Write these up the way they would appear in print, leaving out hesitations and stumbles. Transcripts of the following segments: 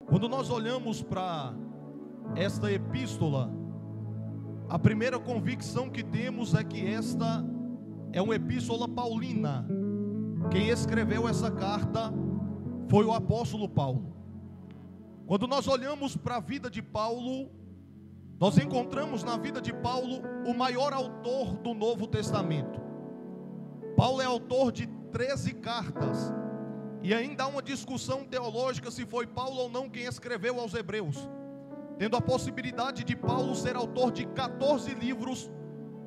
Quando nós olhamos para esta epístola, a primeira convicção que temos é que esta é uma epístola paulina. Quem escreveu essa carta foi o apóstolo Paulo. Quando nós olhamos para a vida de Paulo, nós encontramos na vida de Paulo o maior autor do Novo Testamento. Paulo é autor de 13 cartas. E ainda há uma discussão teológica se foi Paulo ou não quem escreveu aos Hebreus, tendo a possibilidade de Paulo ser autor de 14 livros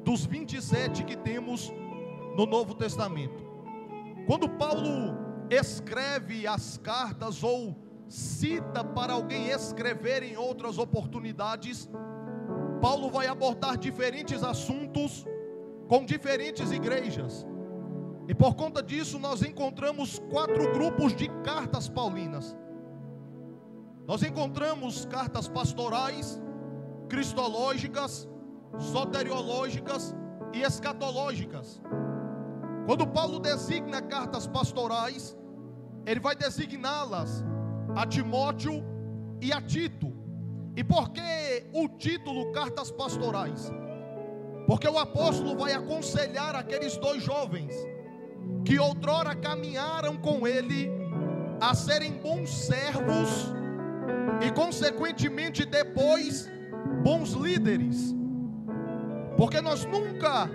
dos 27 que temos no Novo Testamento. Quando Paulo escreve as cartas ou cita para alguém escrever em outras oportunidades, Paulo vai abordar diferentes assuntos com diferentes igrejas. E por conta disso nós encontramos 4 grupos de cartas paulinas. Nós encontramos cartas pastorais, cristológicas, soteriológicas e escatológicas. Quando Paulo designa cartas pastorais, ele vai designá-las a Timóteo e a Tito. E por que o título cartas pastorais? Porque o apóstolo vai aconselhar aqueles 2 jovens que outrora caminharam com ele a serem bons servos e consequentemente depois bons líderes. Porque nós nunca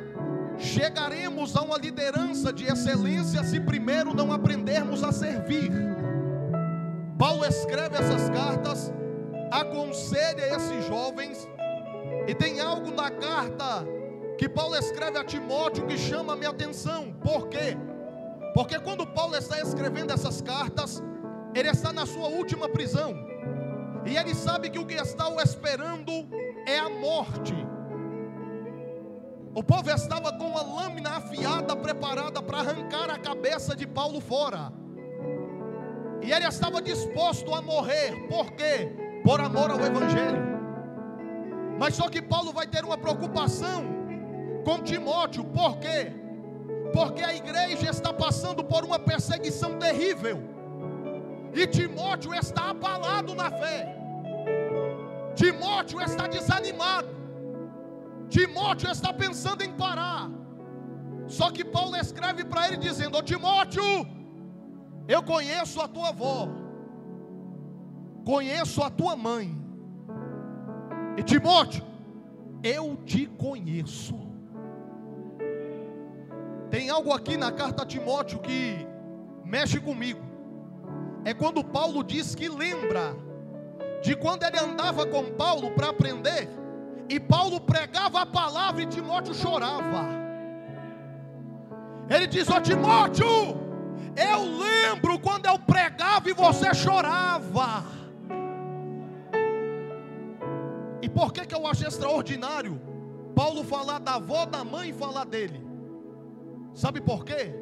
chegaremos a uma liderança de excelência se primeiro não aprendermos a servir. Paulo escreve essas cartas, aconselha esses jovens, e tem algo na carta que Paulo escreve a Timóteo que chama a minha atenção. Por quê? Porque quando Paulo está escrevendo essas cartas, ele está na sua última prisão, e ele sabe que o que está o esperando é a morte. O povo estava com uma lâmina afiada preparada para arrancar a cabeça de Paulo fora, e ele estava disposto a morrer. Por quê? Por amor ao Evangelho. Mas só que Paulo vai ter uma preocupação com Timóteo. Por quê? Porque a igreja está passando por uma perseguição terrível, e Timóteo está abalado na fé. Timóteo está desanimado. Timóteo está pensando em parar. Só que Paulo escreve para ele dizendo: ô Timóteo, eu conheço a tua avó, conheço a tua mãe, e Timóteo, eu te conheço. Tem algo aqui na carta a Timóteo que mexe comigo. É quando Paulo diz que lembra de quando ele andava com Paulo para aprender, e Paulo pregava a palavra e Timóteo chorava. Ele diz: ó Timóteo, eu lembro quando eu pregava e você chorava. E por que eu acho extraordinário Paulo falar da avó, da mãe e falar dele? Sabe por quê?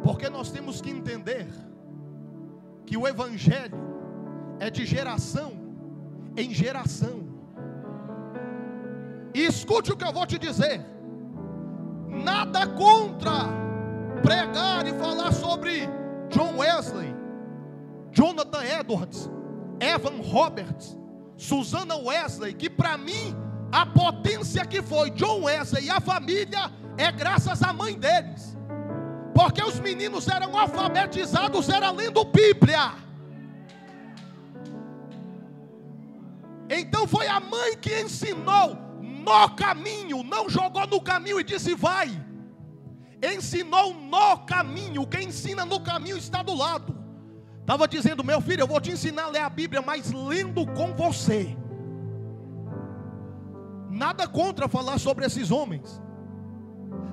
Porque nós temos que entender que o Evangelho é de geração em geração. E escute o que eu vou te dizer: nada contra pregar e falar sobre John Wesley, Jonathan Edwards, Evan Roberts, Susana Wesley, que para mim a potência que foi John Wesley e a família é graças à mãe deles. Porque os meninos eram alfabetizados, era lendo Bíblia. Então foi a mãe que ensinou no caminho, não jogou no caminho e disse vai. Ensinou no caminho. Quem ensina no caminho está do lado. Estava dizendo: meu filho, eu vou te ensinar a ler a Bíblia, mas lendo com você. Nada contra falar sobre esses homens,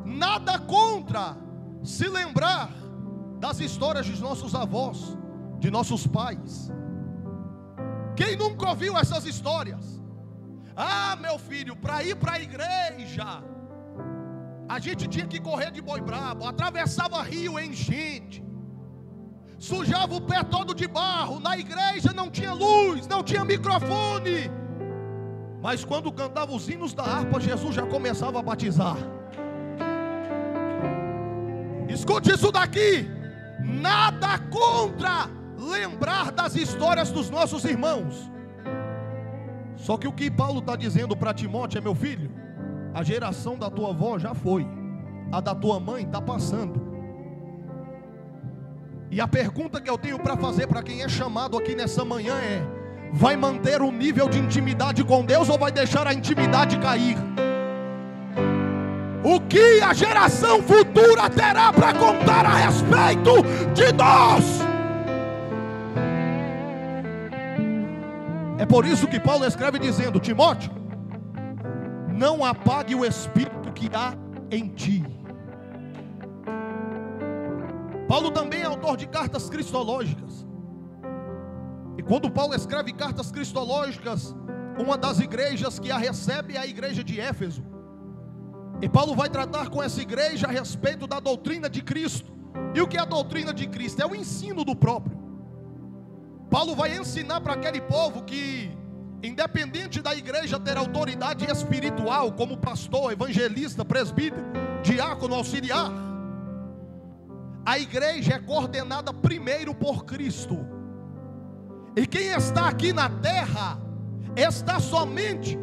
nada contra se lembrar das histórias de nossos avós, de nossos pais. Quem nunca ouviu essas histórias? Ah, meu filho, para ir para a igreja a gente tinha que correr de boi brabo, atravessava rio em enchente, sujava o pé todo de barro, na igreja não tinha luz, não tinha microfone, mas quando cantava os hinos da harpa, Jesus já começava a batizar. Escute isso daqui: nada contra lembrar das histórias dos nossos irmãos. Só que o que Paulo está dizendo para Timóteo é: meu filho, a geração da tua avó já foi, a da tua mãe está passando. E a pergunta que eu tenho para fazer para quem é chamado aqui nessa manhã é: vai manter o nível de intimidade com Deus ou vai deixar a intimidade cair? O que a geração futura terá para contar a respeito de nós? É por isso que Paulo escreve dizendo: Timóteo, não apague o espírito que há em ti. Paulo também é autor de cartas cristológicas. E quando Paulo escreve cartas cristológicas, uma das igrejas que a recebe é a igreja de Éfeso. E Paulo vai tratar com essa igreja a respeito da doutrina de Cristo. E o que é a doutrina de Cristo? É o ensino do próprio. Paulo vai ensinar para aquele povo que, independente da igreja ter autoridade espiritual, como pastor, evangelista, presbítero, diácono, auxiliar, a igreja é coordenada primeiro por Cristo. E quem está aqui na terra está somente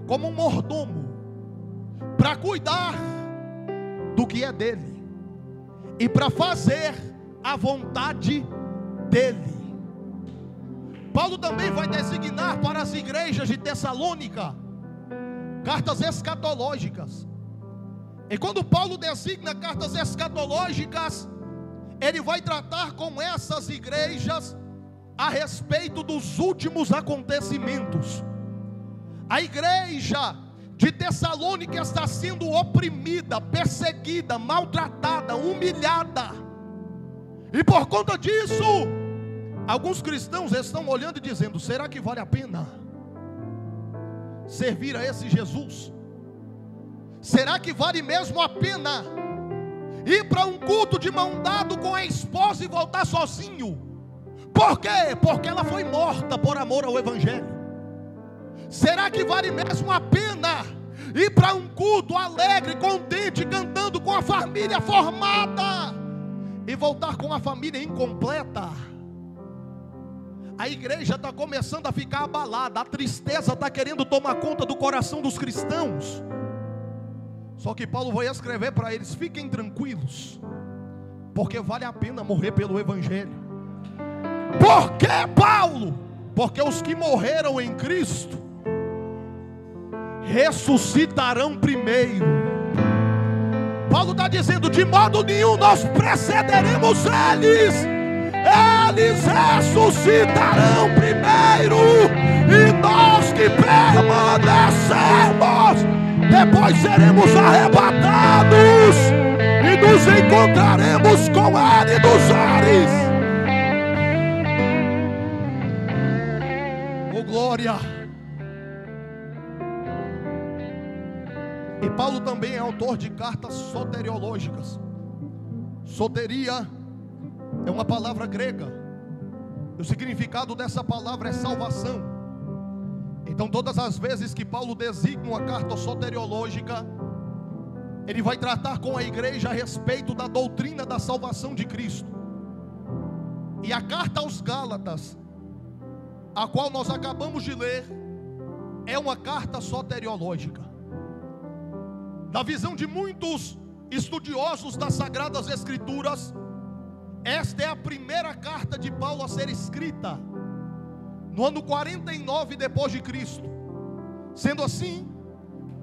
como um mordomo, para cuidar do que é dele e para fazer a vontade dele. Paulo também vai designar para as igrejas de Tessalônica cartas escatológicas. E quando Paulo designa cartas escatológicas, ele vai tratar com essas igrejas a respeito dos últimos acontecimentos. A igreja de Tessalônica está sendo oprimida, perseguida, maltratada, humilhada. E por conta disso, alguns cristãos estão olhando e dizendo: será que vale a pena servir a esse Jesus? Será que vale mesmo a pena ir para um culto de mão dado com a esposa e voltar sozinho? Por quê? Porque ela foi morta por amor ao evangelho. Será que vale mesmo a pena ir para um culto alegre, contente, cantando com a família formada e voltar com a família incompleta? A igreja está começando a ficar abalada, a tristeza está querendo tomar conta do coração dos cristãos. Só que Paulo vai escrever para eles: fiquem tranquilos, porque vale a pena morrer pelo evangelho. Por que, Paulo? Porque os que morreram em Cristo ressuscitarão primeiro. Paulo está dizendo: de modo nenhum nós precederemos eles. Eles ressuscitarão primeiro, e nós que permanecermos, depois seremos arrebatados e nos encontraremos com ele nos ares. Oh glória! E Paulo também é autor de cartas soteriológicas. Soteria é uma palavra grega. O significado dessa palavra é salvação. Então todas as vezes que Paulo designa uma carta soteriológica, ele vai tratar com a igreja a respeito da doutrina da salvação de Cristo. E a carta aos Gálatas, a qual nós acabamos de ler, é uma carta soteriológica. Na visão de muitos estudiosos das Sagradas Escrituras, esta é a primeira carta de Paulo a ser escrita no ano 49 depois de Cristo. Sendo assim,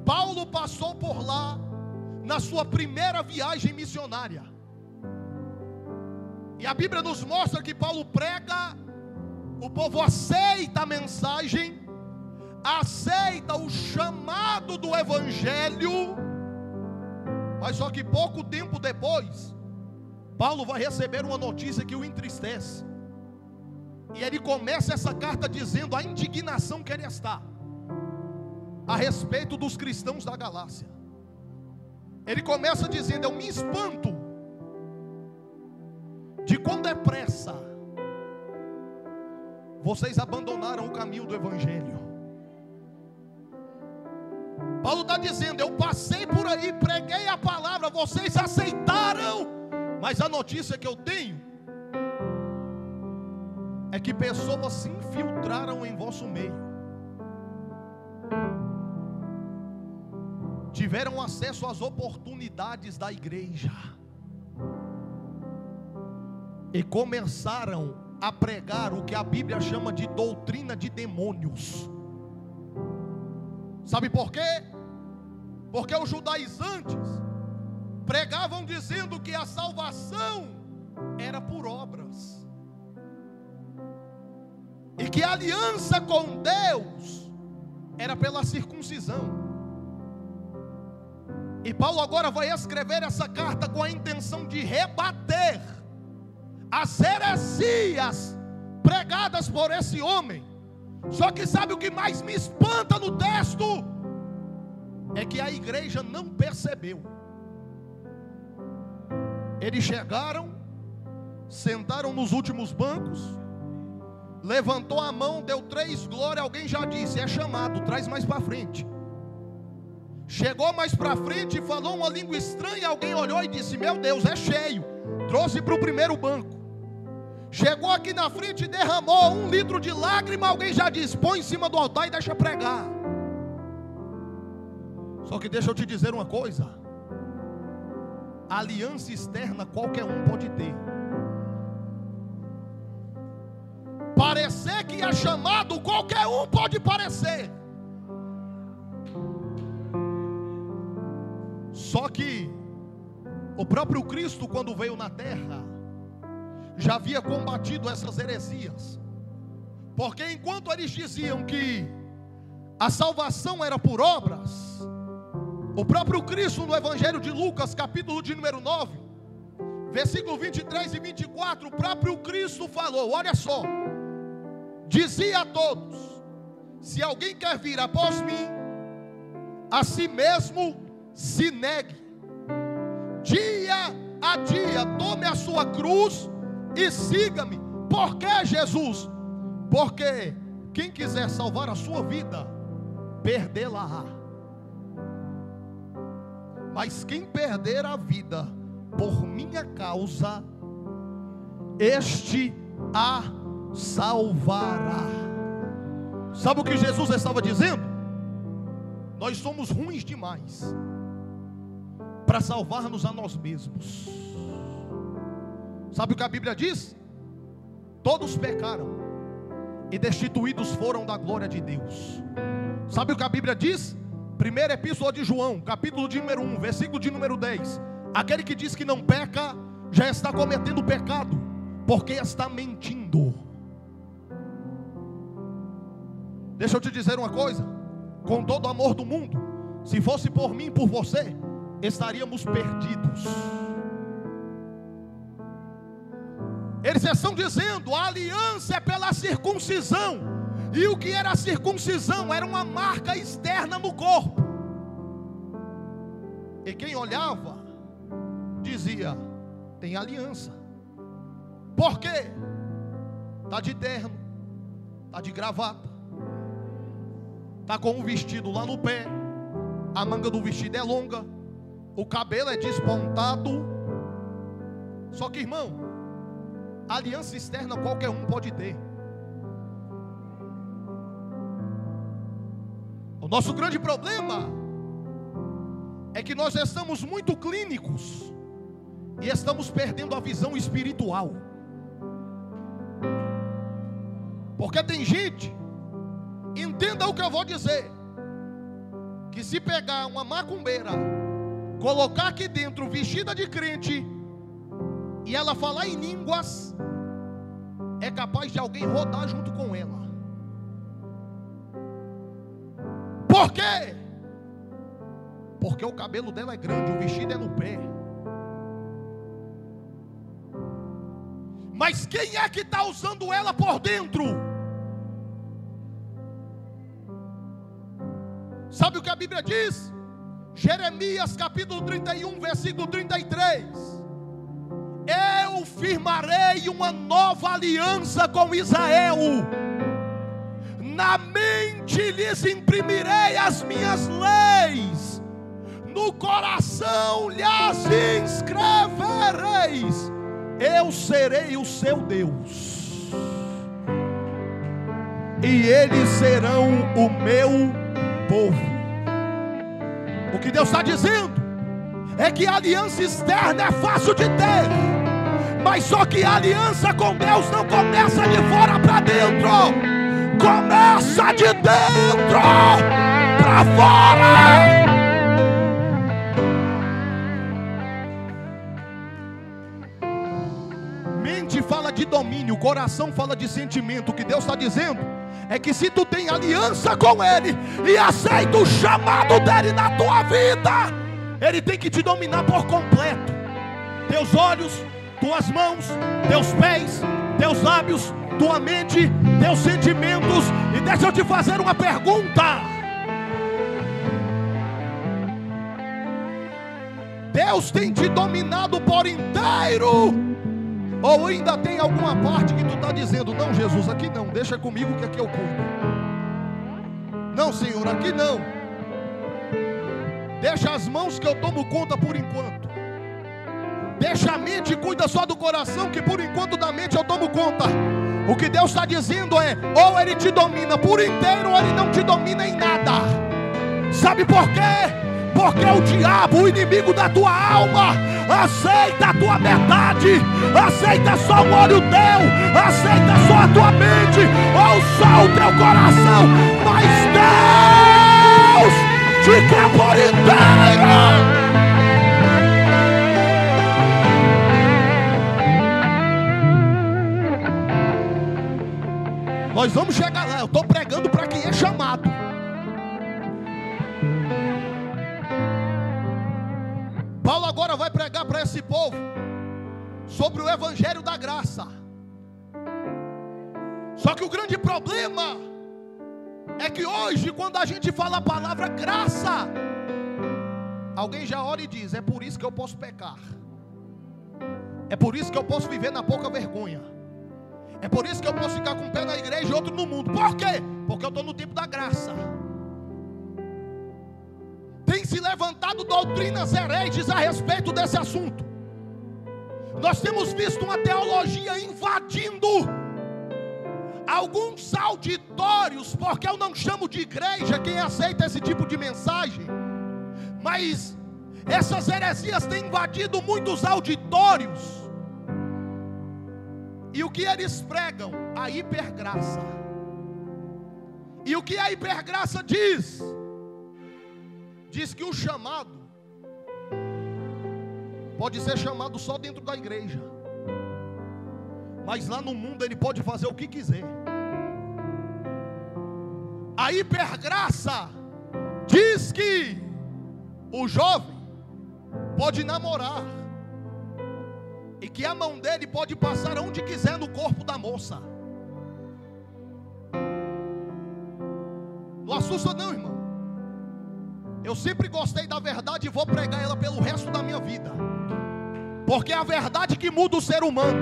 Paulo passou por lá na sua primeira viagem missionária. E a Bíblia nos mostra que Paulo prega, o povo aceita a mensagem, aceita o chamado do evangelho, mas só que pouco tempo depois, Paulo vai receber uma notícia que o entristece. E ele começa essa carta dizendo a indignação que ele está a respeito dos cristãos da Galácia. Ele começa dizendo: eu me espanto de quão depressa vocês abandonaram o caminho do evangelho. Paulo está dizendo: eu passei por aí, preguei a palavra, vocês aceitaram, mas a notícia que eu tenho é que pessoas se infiltraram em vosso meio, tiveram acesso às oportunidades da igreja e começaram a pregar o que a Bíblia chama de doutrina de demônios. Sabe por quê? Porque os judaizantes pregavam dizendo que a salvação era por obras, e que a aliança com Deus era pela circuncisão. E Paulo agora vai escrever essa carta com a intenção de rebater as heresias pregadas por esse homem. Só que sabe o que mais me espanta no texto? É que a igreja não percebeu. Eles chegaram, sentaram nos últimos bancos, levantou a mão, deu 3 glórias, alguém já disse, é chamado, traz mais para frente. Chegou mais para frente e falou uma língua estranha, alguém olhou e disse, meu Deus, é cheio, trouxe para o primeiro banco. Chegou aqui na frente e derramou 1 litro de lágrima, alguém já disse, põe em cima do altar e deixa pregar. Só que deixa eu te dizer uma coisa, a aliança externa qualquer um pode ter. Parecer que é chamado, qualquer um pode parecer. Só que o próprio Cristo, quando veio na terra, já havia combatido essas heresias. Porque enquanto eles diziam que a salvação era por obras, o próprio Cristo no Evangelho de Lucas, capítulo de número 9, versículo 23 e 24, o próprio Cristo falou, olha só, dizia a todos, se alguém quer vir após mim, a si mesmo se negue, dia a dia, tome a sua cruz e siga-me. Por que, Jesus? Porque quem quiser salvar a sua vida, perdê-la-á. Mas quem perder a vida por minha causa, este a salvará. Sabe o que Jesus estava dizendo? Nós somos ruins demais para salvar-nos a nós mesmos. Sabe o que a Bíblia diz? Todos pecaram e destituídos foram da glória de Deus. Sabe o que a Bíblia diz? Primeira epístola de João, capítulo de número 1, versículo de número 10. Aquele que diz que não peca, já está cometendo pecado, porque está mentindo. Deixa eu te dizer uma coisa, com todo o amor do mundo, se fosse por mim e por você, estaríamos perdidos. Eles estão dizendo, a aliança é pela circuncisão. E o que era a circuncisão? Era uma marca externa no corpo. E quem olhava, dizia, tem aliança. Por quê? Está de terno, está de gravata, está com um vestido lá no pé, a manga do vestido é longa, o cabelo é despontado. Só que, irmão, a aliança externa qualquer um pode ter. O nosso grande problema é que nós estamos muito clínicos e estamos perdendo a visão espiritual. Porque tem gente, entenda o que eu vou dizer, que se pegar uma macumbeira, colocar aqui dentro vestida de crente e ela falar em línguas, é capaz de alguém rodar junto com ela. Por quê? Porque o cabelo dela é grande, o vestido é no pé. Mas quem é que está usando ela por dentro? Sabe o que a Bíblia diz? Jeremias capítulo 31, versículo 33. Eu firmarei uma nova aliança com Israel, na mente lhes imprimirei as minhas leis, no coração lhes inscrevereis, eu serei o seu Deus. e eles serão o meu povo. O que Deus está dizendo é que a aliança externa é fácil de ter, mas só que a aliança com Deus não começa de fora para dentro, começa de dentro para fora. Mente fala de domínio, coração fala de sentimento. O que Deus está dizendo é que se tu tem aliança com Ele e aceita o chamado dEle na tua vida, Ele tem que te dominar por completo. Teus olhos, tuas mãos, teus pés, teus lábios, tua mente, teus sentimentos. E deixa eu te fazer uma pergunta: Deus tem te dominado por inteiro? Ou ainda tem alguma parte que tu está dizendo: não, Jesus, aqui não, deixa comigo que aqui eu cuido. Não, Senhor, aqui não. Deixa as mãos que eu tomo conta por enquanto. Deixa a mente, cuida só do coração, que por enquanto da mente eu tomo conta. O que Deus está dizendo é: ou Ele te domina por inteiro, ou Ele não te domina em nada. Sabe por quê? Porque o diabo, o inimigo da tua alma, aceita a tua metade, aceita só um olho teu, aceita só a tua mente, ou só o teu coração, mas Deus te quer por inteiro. Nós vamos chegar lá. Eu estou pregando para quem é chamado. Paulo agora vai pregar para esse povo sobre o evangelho da graça. Só que o grande problema é que hoje, quando a gente fala a palavra graça, alguém já ora e diz: é por isso que eu posso pecar, é por isso que eu posso viver na pouca vergonha, é por isso que eu posso ficar com um pé na igreja e outro no mundo. Por quê? Porque eu estou no tempo da graça. Tem se levantado doutrinas hereges a respeito desse assunto. Nós temos visto uma teologia invadindo alguns auditórios, porque eu não chamo de igreja quem aceita esse tipo de mensagem, mas essas heresias têm invadido muitos auditórios. E o que eles pregam? A hipergraça. E o que a hipergraça diz? Diz que o chamado pode ser chamado só dentro da igreja, mas lá no mundo ele pode fazer o que quiser. A hipergraça diz que o jovem pode namorar e que a mão dele pode passar onde quiser no corpo da moça. Não assusta não, irmão. Eu sempre gostei da verdade e vou pregar ela pelo resto da minha vida, porque é a verdade que muda o ser humano.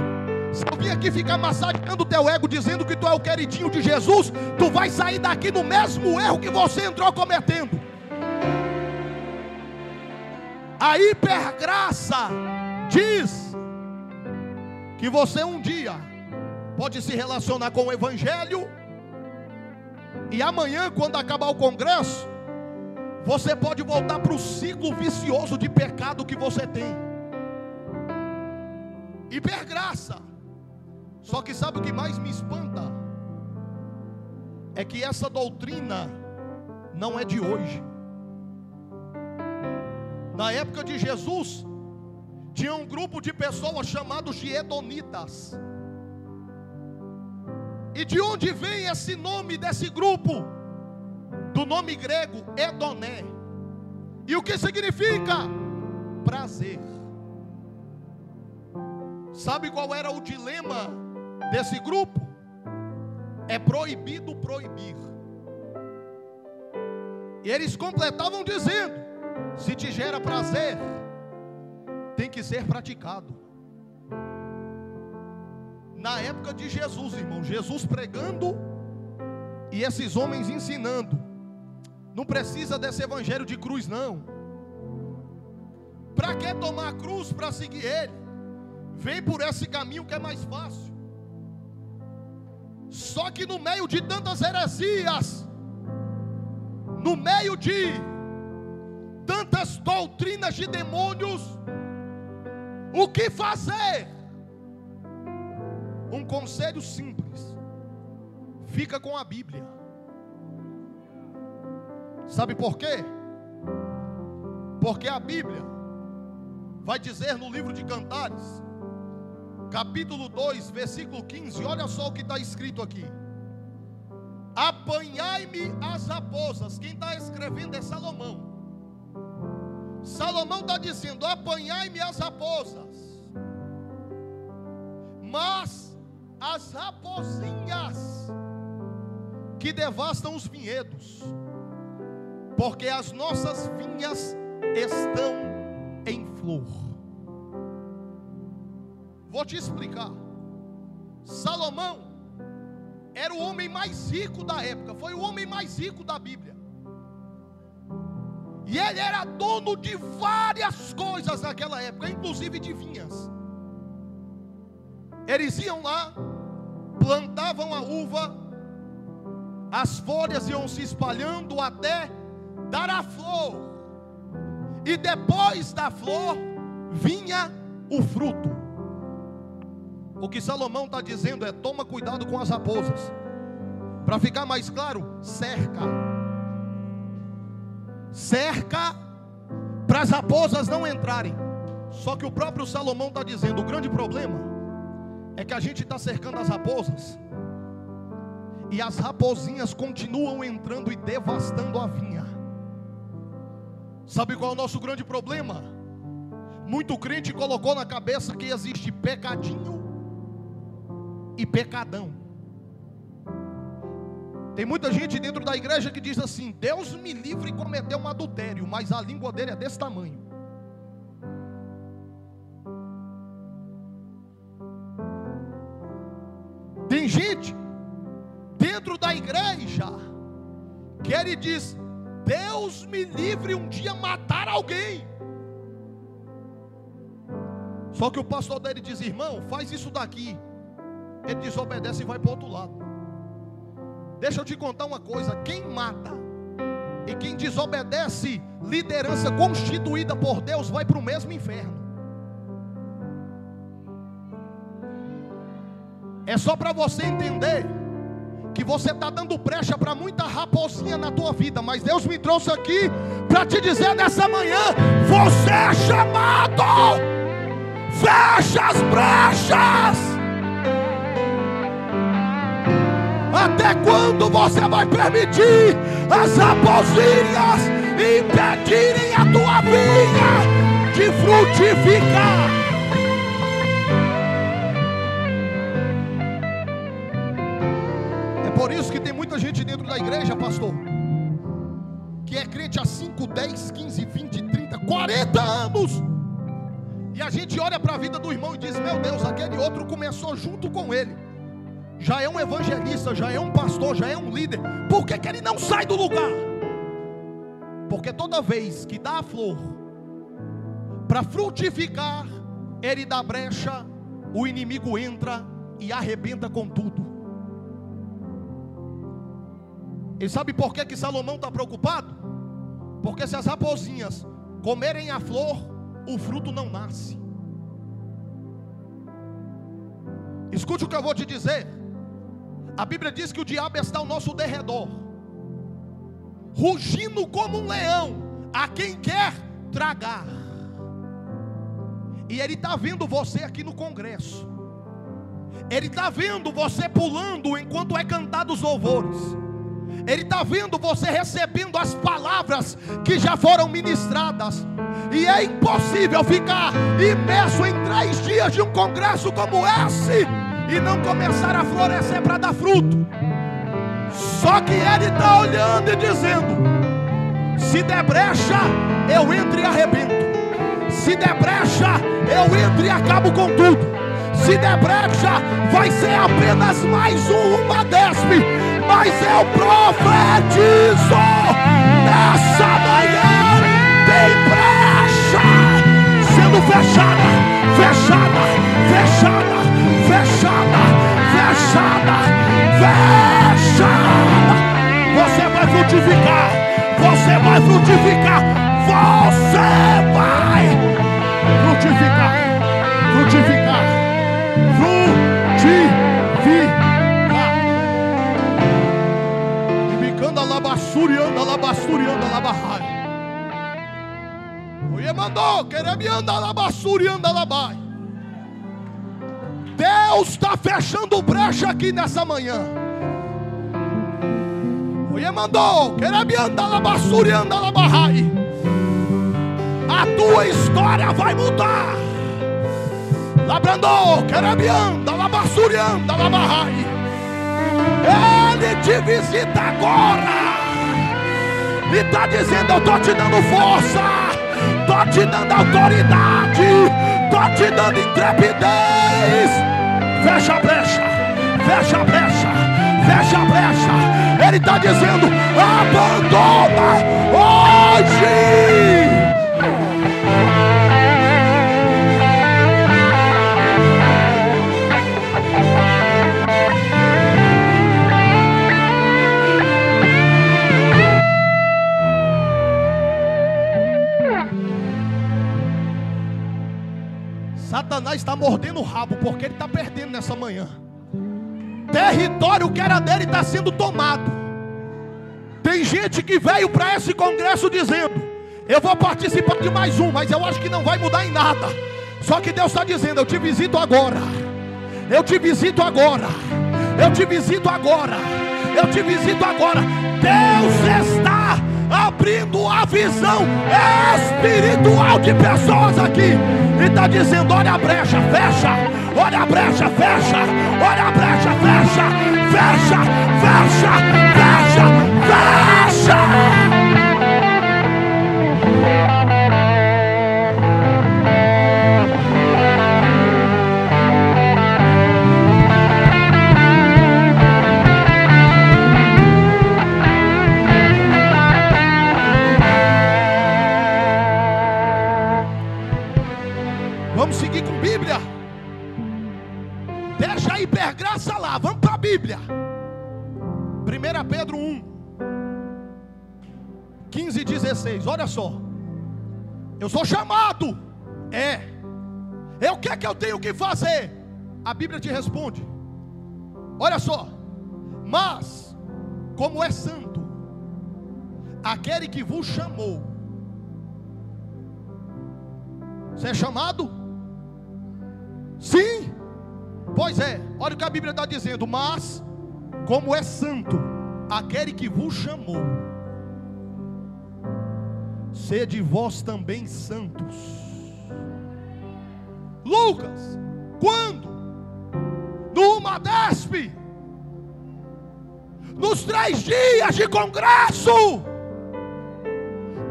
Se eu vim aqui ficar massageando o teu ego, dizendo que tu é o queridinho de Jesus, tu vai sair daqui no mesmo erro que você entrou cometendo. A hipergraça diz que você um dia pode se relacionar com o evangelho, e amanhã, quando acabar o congresso, você pode voltar para o ciclo vicioso de pecado que você tem. Hipergraça. Só que sabe o que mais me espanta? É que essa doutrina não é de hoje. Na época de Jesus, tinha um grupo de pessoas chamados de edonitas. E de onde vem esse nome desse grupo? Do nome grego Edoné. E o que significa? Prazer. Sabe qual era o dilema desse grupo? É proibido proibir. E eles completavam dizendo: se te gera prazer, tem que ser praticado. Na época de Jesus, irmão, Jesus pregando e esses homens ensinando. Não precisa desse evangelho de cruz, não. Para que tomar a cruz para seguir Ele? Vem por esse caminho que é mais fácil. Só que no meio de tantas heresias, no meio de tantas doutrinas de demônios, o que fazer? Um conselho simples: fica com a Bíblia. Sabe por quê? Porque a Bíblia vai dizer no livro de Cantares, capítulo 2, versículo 15, olha só o que está escrito aqui: apanhai-me as raposas. Quem está escrevendo é Salomão. Salomão está dizendo: apanhai-me as raposas, mas as raposinhas que devastam os vinhedos, porque as nossas vinhas estão em flor. Vou te explicar. Salomão era o homem mais rico da época, foi o homem mais rico da Bíblia. E ele era dono de várias coisas naquela época, inclusive de vinhas. Eles iam lá, plantavam a uva, as folhas iam se espalhando até dar a flor. E depois da flor vinha o fruto. O que Salomão está dizendo é: toma cuidado com as raposas. Para ficar mais claro, cerca para as raposas não entrarem. Só que o próprio Salomão está dizendo: o grande problema é que a gente está cercando as raposas e as raposinhas continuam entrando e devastando a vinha. Sabe qual é o nosso grande problema? Muito crente colocou na cabeça que existe pecadinho e pecadão. Tem muita gente dentro da igreja que diz assim: Deus me livre de cometer um adultério, mas a língua dele é desse tamanho. Tem gente dentro da igreja que ele diz: Deus me livre um dia matar alguém. Só que o pastor dele diz: irmão, faz isso daqui. Ele desobedece e vai para o outro lado. Deixa eu te contar uma coisa: quem mata e quem desobedece liderança constituída por Deus vai para o mesmo inferno. É só para você entender que você está dando brecha para muita raposinha na tua vida. Mas Deus me trouxe aqui para te dizer nessa manhã: você é chamado. Fecha as brechas. Até quando você vai permitir as raposinhas impedirem a tua vinha de frutificar? É por isso que tem muita gente dentro da igreja, pastor, que é crente há 5, 10, 15, 20, 30, 40 anos. E a gente olha para a vida do irmão e diz: meu Deus, aquele outro começou junto com ele, já é um evangelista, já é um pastor, já é um líder. Por que ele não sai do lugar? Porque toda vez que dá a flor para frutificar, ele dá brecha, o inimigo entra e arrebenta com tudo. E sabe por que Salomão está preocupado? Porque se as raposinhas comerem a flor, o fruto não nasce. Escute o que eu vou te dizer. A Bíblia diz que o diabo está ao nosso derredor, rugindo como um leão, a quem quer tragar. E ele está vendo você aqui no congresso. Ele está vendo você pulando enquanto é cantado os louvores. Ele está vendo você recebendo as palavras que já foram ministradas. E é impossível ficar imerso em 3 dias de um congresso como esse e não começar a florescer para dar fruto. Só que ele está olhando e dizendo: se der brecha, eu entro e arrebento. Se der brecha, eu entro e acabo com tudo. Se der brecha, vai ser apenas mais uma despe. Mas eu profetizo: nessa manhã tem brecha sendo fechada, fechada, fechada, fechada, fechada, Fecha! Você vai frutificar. Você vai frutificar. Você vai frutificar. Frutificar. Frutificar. Bicanda labassurianda, labassurianda, labarrai. Oye mandou, querebianda, labassurianda, labai. Deus está fechando brecha aqui nessa manhã. Oye mandou, querebianda, labassurianda, labarrai. A tua história vai mudar. Labrandou, querebianda, labassurianda, labarrai. Ele te visita agora e está dizendo: eu estou te dando força, estou te dando autoridade, estou te dando intrepidez. Fecha a brecha, fecha a brecha, fecha a brecha. Ele está dizendo: abandona hoje. Satanás está mordendo o rabo, porque ele está perdendo nessa manhã. Território que era dele está sendo tomado. Tem gente que veio para esse congresso dizendo: eu vou participar de mais um, mas eu acho que não vai mudar em nada. Só que Deus está dizendo: eu te visito agora. Eu te visito agora. Eu te visito agora. Eu te visito agora. Deus está abrindo a visão espiritual de pessoas aqui. E está dizendo: olha a brecha, fecha. Olha a brecha, fecha. Olha a brecha, fecha. Fecha, fecha, fecha, fecha. Vamos seguir com Bíblia. Deixa a hipergraça lá. Vamos para a Bíblia. 1 Pedro 1, 15 e 16. Olha só. Eu sou chamado. O que é que eu tenho que fazer? A Bíblia te responde. Olha só. Mas, como é santo aquele que vos chamou. Você é chamado? Sim. Pois é, olha o que a Bíblia está dizendo. Mas, como é santo aquele que vos chamou, sede vós também santos. Lucas, quando? No Madesp, nos 3 dias de congresso,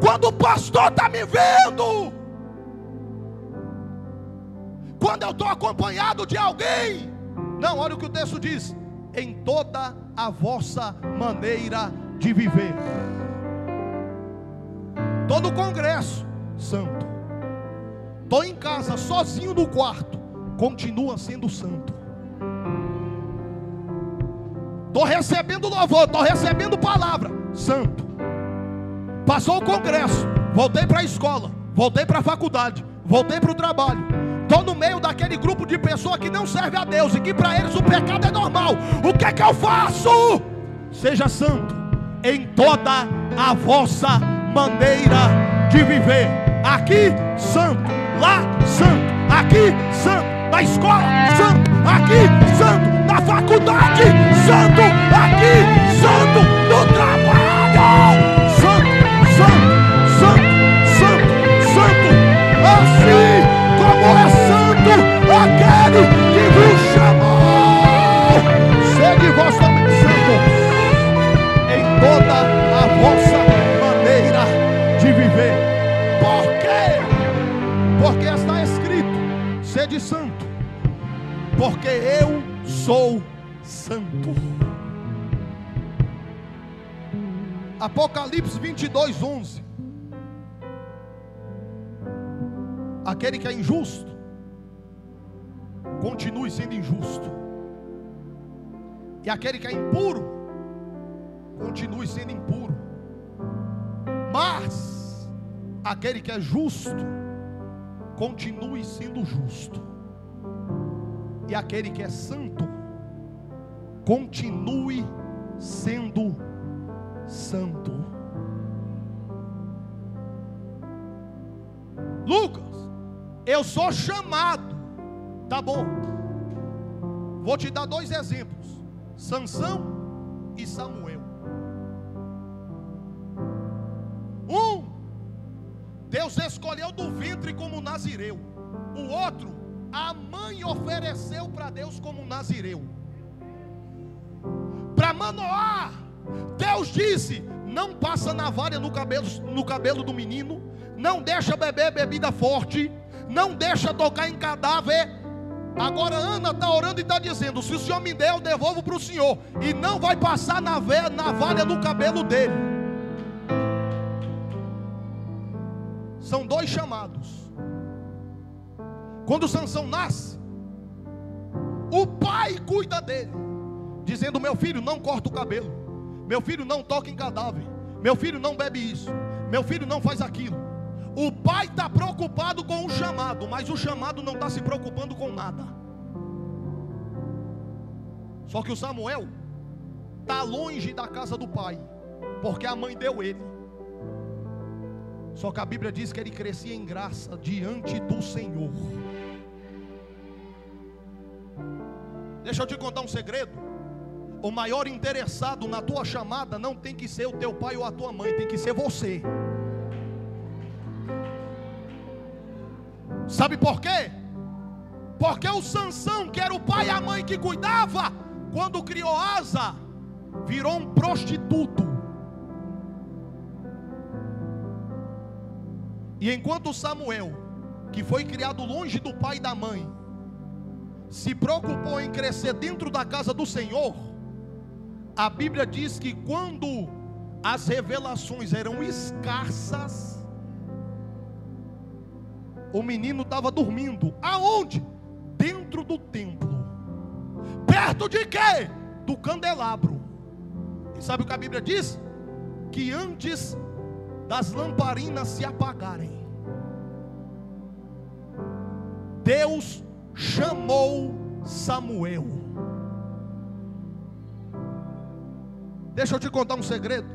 quando o pastor está me vendo, quando eu estou acompanhado de alguém. Não, olha o que o texto diz: em toda a vossa maneira de viver. Todo congresso, santo. Estou em casa, sozinho no quarto, continua sendo santo. Estou recebendo louvor, estou recebendo palavra, santo. Passou o congresso, voltei para a escola, voltei para a faculdade, voltei para o trabalho. Estou no meio daquele grupo de pessoas que não serve a Deus e que para eles o pecado é normal. O que é que eu faço? Seja santo em toda a vossa maneira de viver. Aqui, santo. Lá, santo. Aqui, santo. Na escola, santo. Aqui, santo. Na faculdade, santo. Aqui, santo. No trabalho, santo, santo, santo, santo, santo. Assim como é santo aquele que vos chamou, sede vós também santos em toda a vossa maneira de viver. Por quê? Porque está escrito: sede santo, porque eu sou santo. Apocalipse 22, 11. Aquele que é injusto, continue sendo injusto. E aquele que é impuro, continue sendo impuro. Mas aquele que é justo, continue sendo justo. E aquele que é santo, continue sendo santo. Lucas, eu sou chamado, tá bom? Vou te dar 2 exemplos: Sansão e Samuel. Deus escolheu do ventre como nazireu. O outro, a mãe ofereceu para Deus como nazireu. Para Manoá, Deus disse: não passa navalha no cabelo do menino, não deixa beber bebida forte, não deixa tocar em cadáver. Agora Ana está orando e está dizendo: se o Senhor me der, eu devolvo para o Senhor. E não vai passar navalha no cabelo dele. São 2 chamados. Quando Sansão nasce, o pai cuida dele, dizendo: meu filho, não corta o cabelo, meu filho, não toca em cadáver, meu filho, não bebe isso, meu filho, não faz aquilo. O pai está preocupado com o chamado, mas o chamado não está se preocupando com nada. Só que o Samuel está longe da casa do pai, porque a mãe deu ele. Só que a Bíblia diz que ele crescia em graça diante do Senhor. Deixa eu te contar um segredo. O maior interessado na tua chamada não tem que ser o teu pai ou a tua mãe, tem que ser você. Sabe por quê? Porque o Sansão, que era o pai e a mãe que cuidava, quando criou asa, virou um prostituto. E enquanto Samuel, que foi criado longe do pai e da mãe, se preocupou em crescer dentro da casa do Senhor, a Bíblia diz que quando as revelações eram escassas, o menino estava dormindo. Aonde? Dentro do templo. Perto de quê? Do candelabro. E sabe o que a Bíblia diz? Que antes das lamparinas se apagarem, Deus chamou Samuel. Deixa eu te contar um segredo.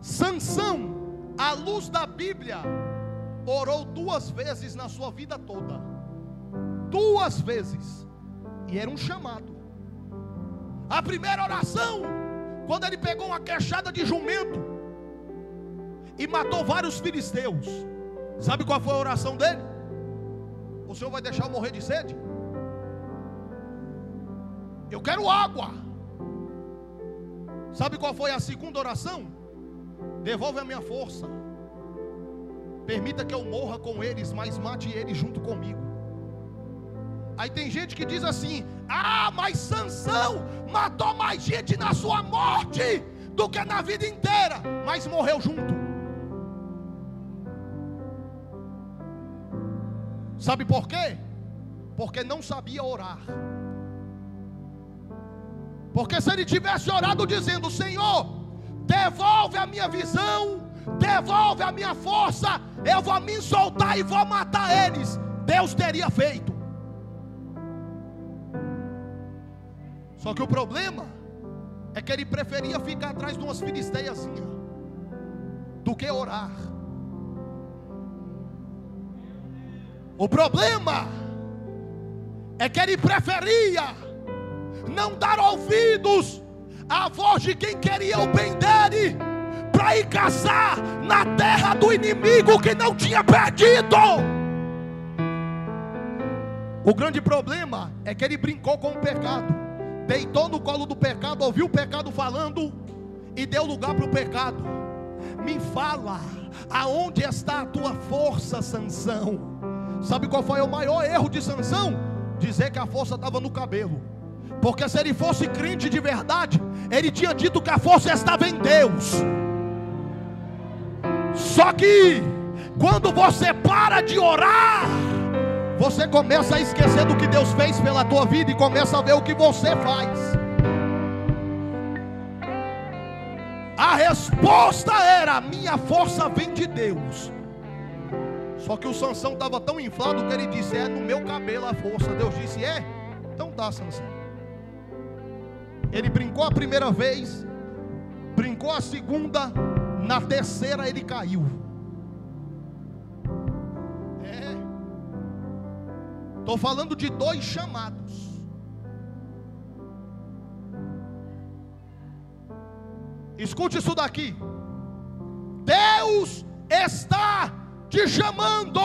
Sansão, à luz da Bíblia, orou 2 vezes na sua vida toda. 2 vezes. E era um chamado. A primeira oração, quando ele pegou uma queixada de jumento e matou vários filisteus. Sabe qual foi a oração dele? O Senhor vai deixar eu morrer de sede? Eu quero água. Sabe qual foi a segunda oração? Devolve a minha força. Permita que eu morra com eles, mas mate eles junto comigo. Aí tem gente que diz assim: ah, mas Sansão matou mais gente na sua morte do que na vida inteira, mas morreu junto. Sabe por quê? Porque não sabia orar. Porque se ele tivesse orado dizendo: Senhor, devolve a minha visão, devolve a minha força, eu vou me soltar e vou matar eles, Deus teria feito. Só que o problema é que ele preferia ficar atrás de umas filisteiazinhas do que orar. O problema é que ele preferia não dar ouvidos à voz de quem queria o bem dele, para ir caçar na terra do inimigo que não tinha perdido. O grande problema é que ele brincou com o pecado, deitou no colo do pecado, ouviu o pecado falando e deu lugar para o pecado. Me fala, aonde está a tua força, Sansão? Sabe qual foi o maior erro de Sansão? Dizer que a força estava no cabelo. Porque se ele fosse crente de verdade, ele tinha dito que a força estava em Deus. Só que quando você para de orar, você começa a esquecer do que Deus fez pela tua vida e começa a ver o que você faz. A resposta era: a minha força vem de Deus. Só que o Sansão estava tão inflado que ele disse: é no meu cabelo a força. Deus disse: é? Então tá, Sansão. Ele brincou a primeira vez, brincou a segunda, na terceira ele caiu. Estou falando de 2 chamados. Escute isso daqui. Deus está te chamando.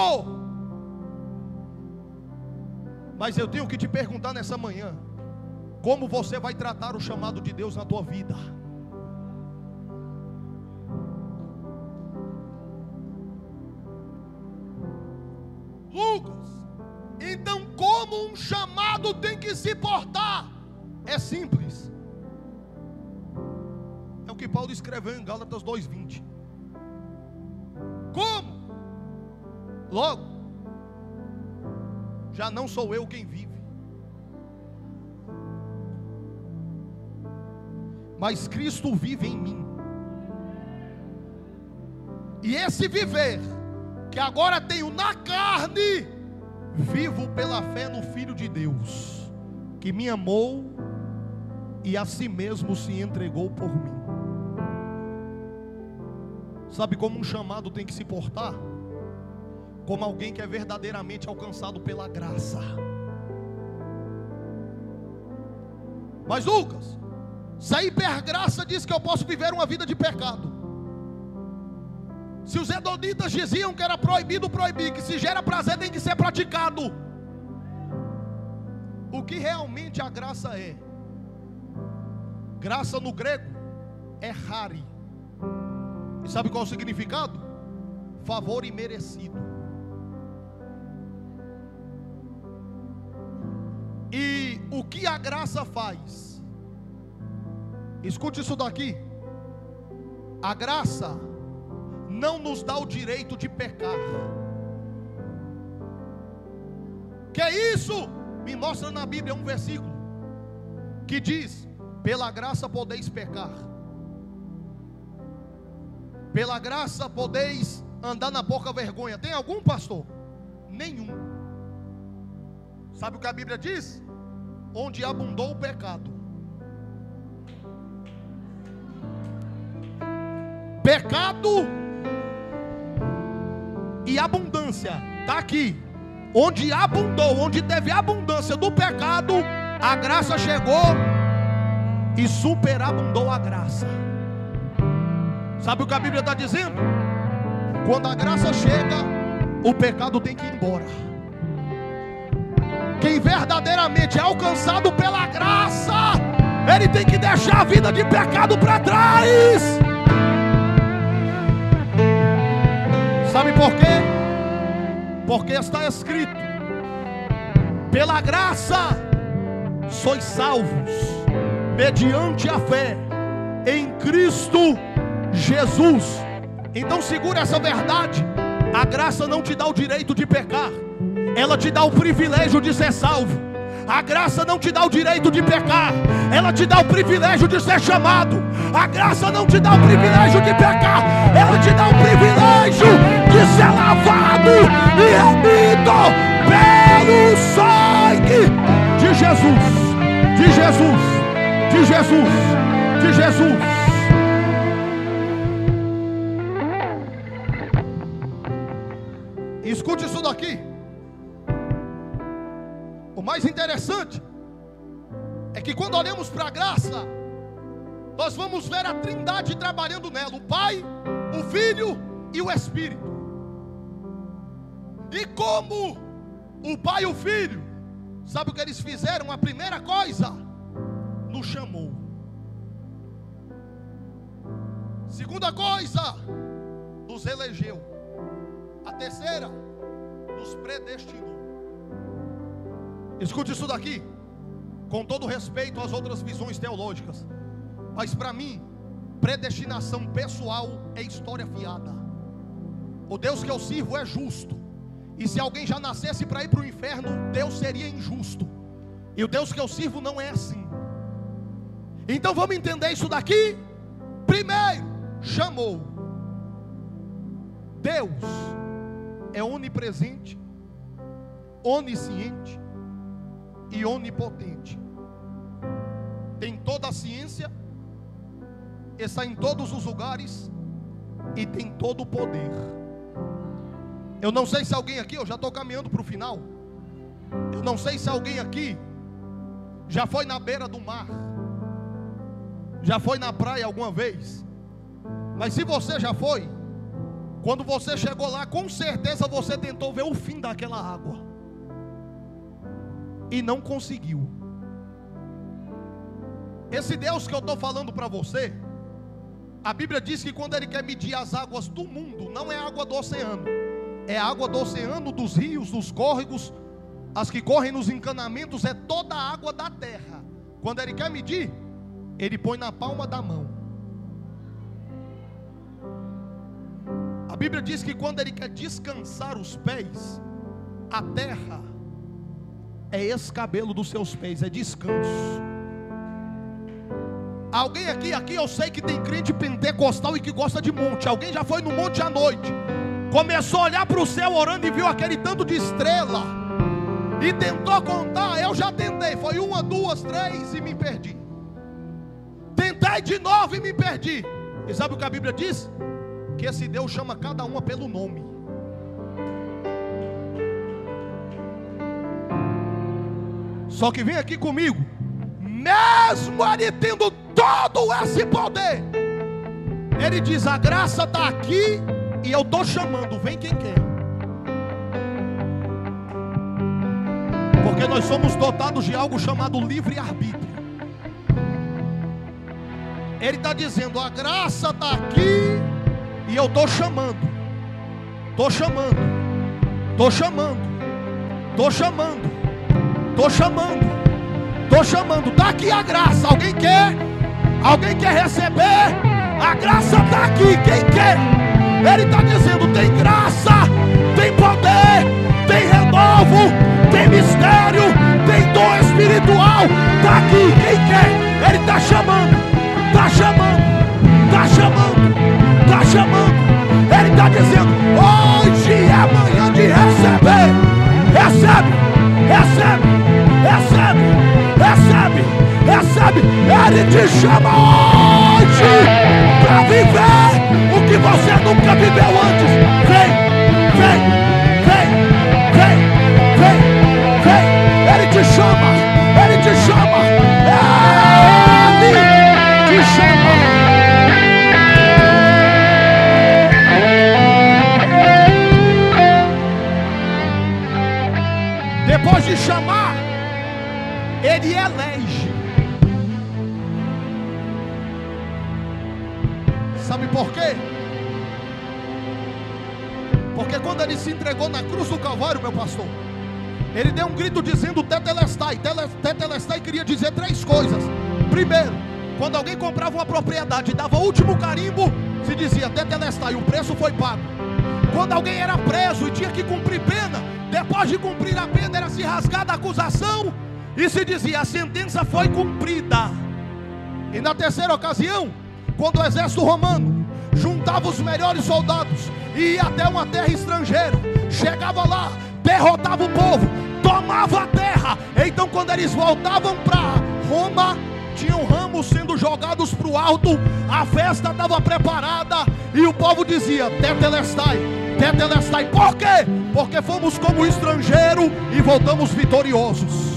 Mas eu tenho que te perguntar nessa manhã: como você vai tratar o chamado de Deus na tua vida? Lucas, então como um chamado tem que se portar? É simples. É o que Paulo escreveu em Gálatas 2:20. Como? Logo, já não sou eu quem vive, mas Cristo vive em mim. E esse viver que agora tenho na carne, vivo pela fé no Filho de Deus, que me amou e a si mesmo se entregou por mim. Sabe como um chamado tem que se portar? Como alguém que é verdadeiramente alcançado pela graça. Mas Lucas, se a hipergraça diz que eu posso viver uma vida de pecado, se os hedonitas diziam que era proibido proibir, que se gera prazer tem que ser praticado, o que realmente a graça é? Graça no grego é chari. E sabe qual é o significado? Favor imerecido. E o que a graça faz? Escute isso daqui. A graça não nos dá o direito de pecar. Que é isso? Me mostra na Bíblia um versículo que diz: pela graça podeis pecar, pela graça podeis andar na pouca vergonha. Tem algum, pastor? Nenhum. Sabe o que a Bíblia diz? Onde abundou o pecado, pecado e abundância, está aqui. Onde abundou, onde teve abundância do pecado, a graça chegou e superabundou a graça. Sabe o que a Bíblia está dizendo? Quando a graça chega, o pecado tem que ir embora. Quem verdadeiramente é alcançado pela graça, ele tem que deixar a vida de pecado para trás. Sabe por quê? Porque está escrito: pela graça sois salvos, mediante a fé em Cristo Jesus. Então segura essa verdade. A graça não te dá o direito de pecar, ela te dá o privilégio de ser salvo. A graça não te dá o direito de pecar, ela te dá o privilégio de ser chamado. A graça não te dá o privilégio de pecar, ela te dá o privilégio de ser lavado e remido pelo sangue de Jesus, de Jesus, de Jesus, de Jesus. Escute isso daqui. O mais interessante é que quando olhamos para a graça, nós vamos ver a Trindade trabalhando nela: o Pai, o Filho e o Espírito. E como o Pai e o Filho, sabe o que eles fizeram? A primeira coisa, nos chamou. Segunda coisa, nos elegeu. A terceira, nos predestinou. Escute isso daqui, com todo respeito às outras visões teológicas, mas para mim, predestinação pessoal é história fiada. O Deus que eu sirvo é justo, e se alguém já nascesse para ir para o inferno, Deus seria injusto. E o Deus que eu sirvo não é assim. Então vamos entender isso daqui. Primeiro, chamou. Deus é onipresente, onisciente e onipotente. Tem toda a ciência, está em todos os lugares e tem todo o poder. Eu não sei se alguém aqui, eu já estou caminhando para o final. Eu não sei se alguém aqui já foi na beira do mar, já foi na praia alguma vez. Mas se você já foi, quando você chegou lá, com certeza você tentou ver o fim daquela água e não conseguiu. Esse Deus que eu estou falando para você, a Bíblia diz que quando Ele quer medir as águas do mundo, não é água do oceano, é água do oceano, dos rios, dos córregos, as que correm nos encanamentos, é toda a água da terra. Quando Ele quer medir, Ele põe na palma da mão. A Bíblia diz que quando Ele quer descansar os pés, a terra é escabelo dos seus pés, é descanso. Alguém aqui eu sei que tem crente pentecostal e que gosta de monte. Alguém já foi no monte à noite, começou a olhar para o céu orando e viu aquele tanto de estrela e tentou contar. Eu já tentei, foi 1, 2, 3 e me perdi. Tentei de novo e me perdi. E sabe o que a Bíblia diz? Que esse Deus chama cada uma pelo nome. Só que vem aqui comigo, mesmo Ele tendo todo esse poder, Ele diz: a graça está aqui e eu estou chamando, vem quem quer. Porque nós somos dotados de algo chamado livre-arbítrio. Ele está dizendo: a graça está aqui e eu estou chamando. Estou chamando. Estou chamando. Estou chamando. Estou chamando. Estou chamando. Está aqui a graça. Alguém quer? Alguém quer receber? A graça está aqui. Quem quer? Ele está dizendo: tem graça, tem poder, tem renovo, tem mistério, tem dom espiritual. Está aqui. Quem quer? Ele está chamando. Está chamando. Está chamando. Está chamando. Ele está dizendo: hoje é manhã de receber. Recebe, recebe, recebe, recebe, recebe. Ele te chama hoje para viver o que você nunca viveu antes. Vem, vem, vem, vem, vem, vem. Ele te chama, ele te chama, ele te chama. Depois de chamar, Ele elege. Sabe por quê? Porque quando Ele se entregou na cruz do Calvário, meu pastor, Ele deu um grito dizendo tetelestai. Tetelestai queria dizer 3 coisas. Primeiro, quando alguém comprava uma propriedade e dava o último carimbo, se dizia tetelestai, o preço foi pago. Quando alguém era preso e tinha que cumprir pena, depois de cumprir a pena era se rasgada a acusação e se dizia: a sentença foi cumprida. E na terceira ocasião, quando o exército romano juntava os melhores soldados e ia até uma terra estrangeira, chegava lá, derrotava o povo, tomava a terra. Então quando eles voltavam para Roma, tinham ramos sendo jogados para o alto, a festa estava preparada e o povo dizia: tetelestai, tetelestai. Por quê? Porque fomos como estrangeiro e voltamos vitoriosos.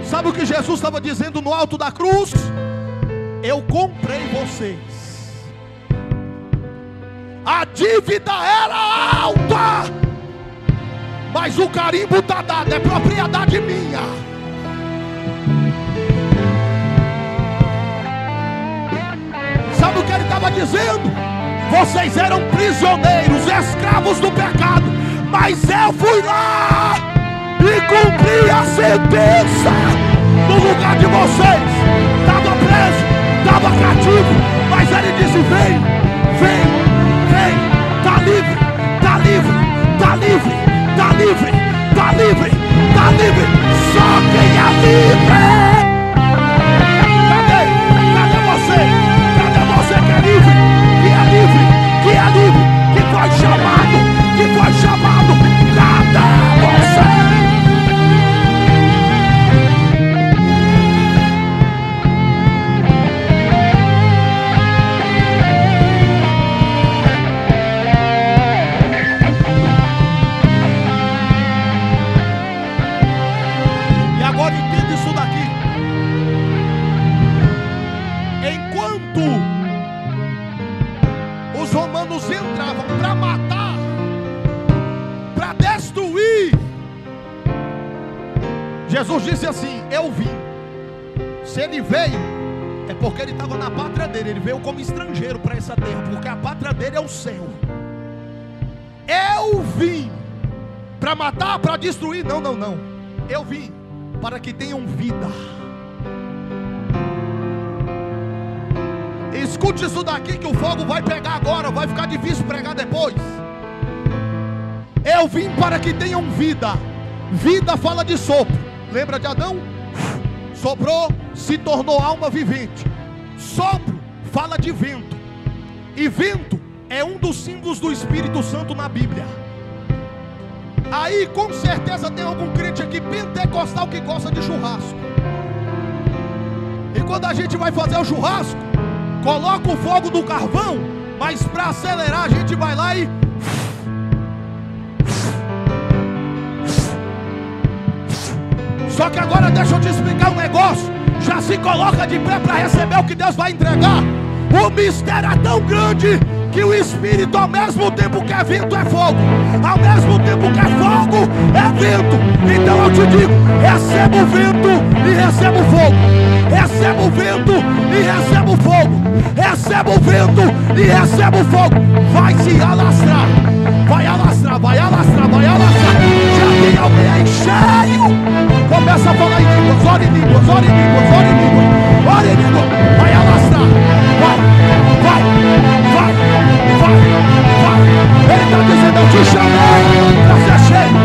Sabe o que Jesus estava dizendo no alto da cruz? Eu comprei vocês. A dívida era alta, mas o carimbo está dado, é propriedade minha. Sabe o que ele estava dizendo? Vocês eram prisioneiros, escravos do pecado, mas eu fui lá e cumpri a sentença no lugar de vocês. Estava preso, estava cativo, mas ele disse: vem, vem, vem, está livre, está livre, está livre, está livre, está livre, está livre. Só quem é livre. Cadê? Cadê você? Cadê você que é livre? enquanto os romanos entravam para matar, para destruir, Jesus disse assim: eu vim. Se ele veio, é porque ele estava na pátria dele. Ele veio como estrangeiro para essa terra, porque a pátria dele é o céu. Eu vim para matar, para destruir? Não, não, não. Eu vim para que tenham vida. Escute isso daqui, que o fogo vai pegar agora, vai ficar difícil pregar depois. Eu vim para que tenham vida. Vida fala de sopro. Lembra de Adão? Soprou, se tornou alma vivente. Sopro fala de vento. E vento é um dos símbolos do Espírito Santo na Bíblia. Aí com certeza tem algum crente aqui pentecostal que gosta de churrasco. E quando a gente vai fazer o churrasco, coloca o fogo do carvão, mas para acelerar a gente vai lá e... Só que agora deixa eu te explicar um negócio. Já se coloca de pé para receber o que Deus vai entregar. O mistério é tão grande que o Espírito ao mesmo tempo que é vento é fogo, ao mesmo tempo que é fogo é vento. Então eu te digo, receba o vento e receba o fogo. Receba o vento e receba o fogo. Receba o vento e receba o fogo. Vai se alastrar, vai alastrar, vai alastrar, vai alastrar. Já tem alguém aí cheio. Começa a falar em línguas, ora em línguas, ora em línguas, ora em línguas, ora em línguas. Vai alastrar, vai, vai, vai, vai, vai. Ele está dizendo: eu te chamei para ser cheio,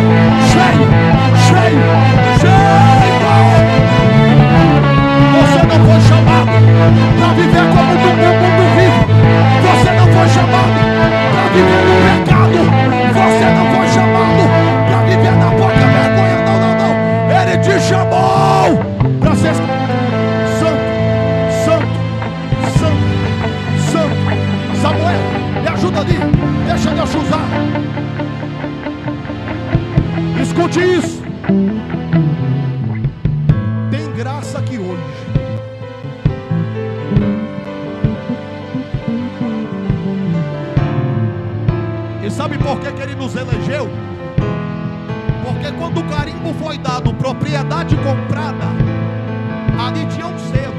cheio, cheio, cheio. Você não foi chamado para viver como no mundo vive. Você não foi chamado para viver no pecado. Você não foi chamado para viver na pouca vergonha. Não, não, não. Ele te chamou para ser santo, santo, santo, santo. Samuel, me ajuda ali. Deixa Deus te usar. Escute isso. Tem graça aqui hoje. E sabe por que ele nos elegeu? Porque quando o carimbo foi dado, propriedade comprada, ali tinha um selo.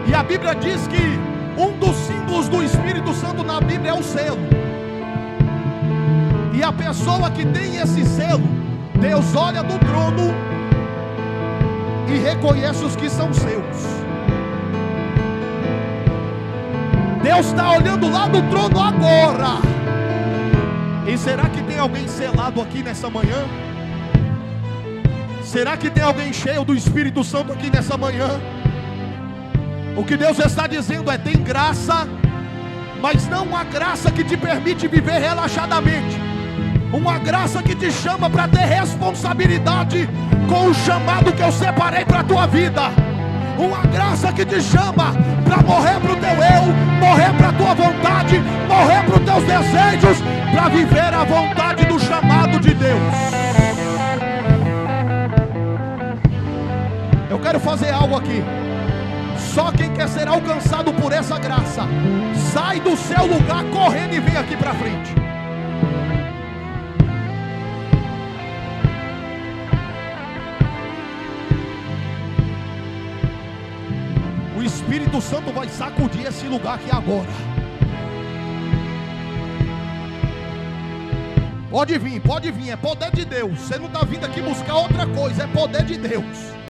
E a Bíblia diz que um dos símbolos do Espírito Santo na Bíblia é o selo. E a pessoa que tem esse selo, Deus olha do trono e reconhece os que são seus. Deus está olhando lá do trono agora. E será que tem alguém selado aqui nessa manhã? Será que tem alguém cheio do Espírito Santo aqui nessa manhã? O que Deus está dizendo é: tem graça, mas não uma graça que te permite viver relaxadamente. Uma graça que te chama para ter responsabilidade com o chamado que eu separei para a tua vida. Uma graça que te chama para morrer para o teu eu, morrer para a tua vontade, morrer para os teus desejos, para viver a vontade do chamado de Deus. Eu quero fazer algo aqui. Só quem quer ser alcançado por essa graça, sai do seu lugar correndo e vem aqui para frente. O Espírito Santo vai sacudir esse lugar aqui agora. Pode vir, é poder de Deus. Você não está vindo aqui buscar outra coisa, é poder de Deus.